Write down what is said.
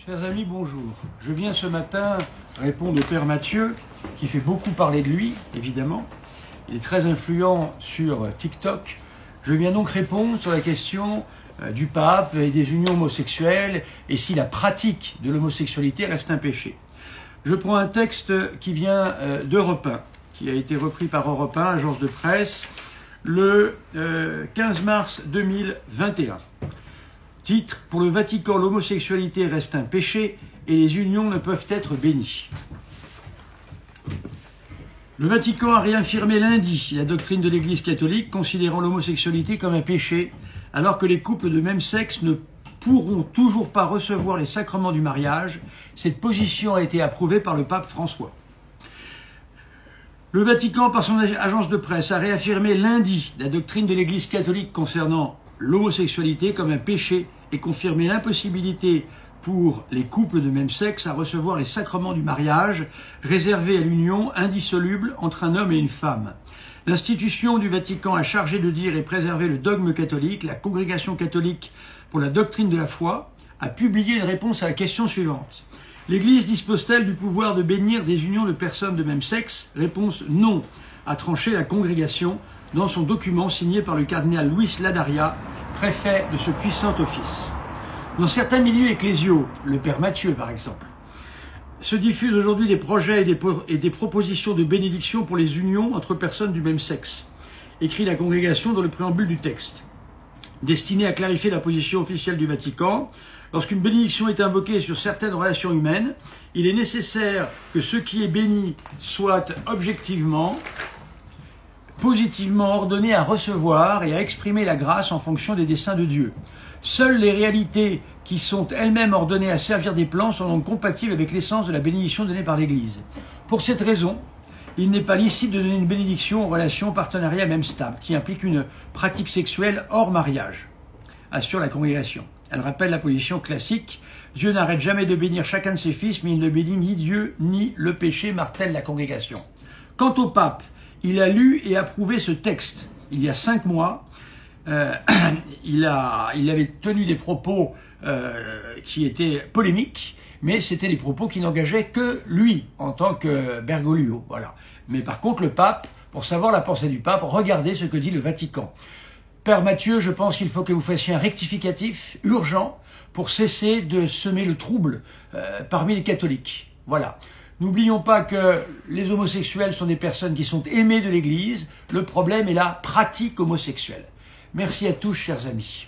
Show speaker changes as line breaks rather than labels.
Chers amis, bonjour. Je viens ce matin répondre au Père Mathieu, qui fait beaucoup parler de lui, évidemment. Il est très influent sur TikTok. Je viens donc répondre sur la question du pape et des unions homosexuelles et si la pratique de l'homosexualité reste un péché. Je prends un texte qui vient d'Europe 1, qui a été repris par Europe 1, agence de presse, le 15 mars 2021. Titre: pour le Vatican, l'homosexualité reste un péché et les unions ne peuvent être bénies. Le Vatican a réaffirmé lundi la doctrine de l'Église catholique considérant l'homosexualité comme un péché, alors que les couples de même sexe ne pourront toujours pas recevoir les sacrements du mariage. Cette position a été approuvée par le pape François. Le Vatican, par son agence de presse, a réaffirmé lundi la doctrine de l'Église catholique concernant l'homosexualité comme un péché et confirmé l'impossibilité pour les couples de même sexe à recevoir les sacrements du mariage réservés à l'union indissoluble entre un homme et une femme. L'institution du Vatican a chargé de dire et préserver le dogme catholique. La Congrégation catholique pour la doctrine de la foi a publié une réponse à la question suivante. L'Église dispose-t-elle du pouvoir de bénir des unions de personnes de même sexe? Réponse non, a tranché la Congrégation dans son document signé par le cardinal Luis Ladaria, préfet de ce puissant office. Dans certains milieux ecclésiaux, le Père Mathieu par exemple, se diffusent aujourd'hui des projets et des propositions de bénédiction pour les unions entre personnes du même sexe, écrit la Congrégation dans le préambule du texte. Destiné à clarifier la position officielle du Vatican, lorsqu'une bénédiction est invoquée sur certaines relations humaines, il est nécessaire que ce qui est béni soit objectivement, positivement ordonné à recevoir et à exprimer la grâce en fonction des desseins de Dieu. Seules les réalités qui sont elles-mêmes ordonnées à servir des plans sont donc compatibles avec l'essence de la bénédiction donnée par l'Église. Pour cette raison, il n'est pas licite de donner une bénédiction aux relations partenariat même stable, qui implique une pratique sexuelle hors mariage, assure la Congrégation. Elle rappelle la position classique: Dieu n'arrête jamais de bénir chacun de ses fils, mais il ne bénit ni Dieu ni le péché, martèle la Congrégation. Quant au pape, il a lu et approuvé ce texte il y a 5 mois. Il avait tenu des propos qui étaient polémiques, mais c'était des propos qui n'engageaient que lui en tant que Bergoglio. Voilà. Mais par contre, le pape, pour savoir la pensée du pape, regardez ce que dit le Vatican. Père Mathieu, je pense qu'il faut que vous fassiez un rectificatif urgent pour cesser de semer le trouble parmi les catholiques. Voilà. N'oublions pas que les homosexuels sont des personnes qui sont aimées de l'Église. Le problème est la pratique homosexuelle. Merci à tous, chers amis.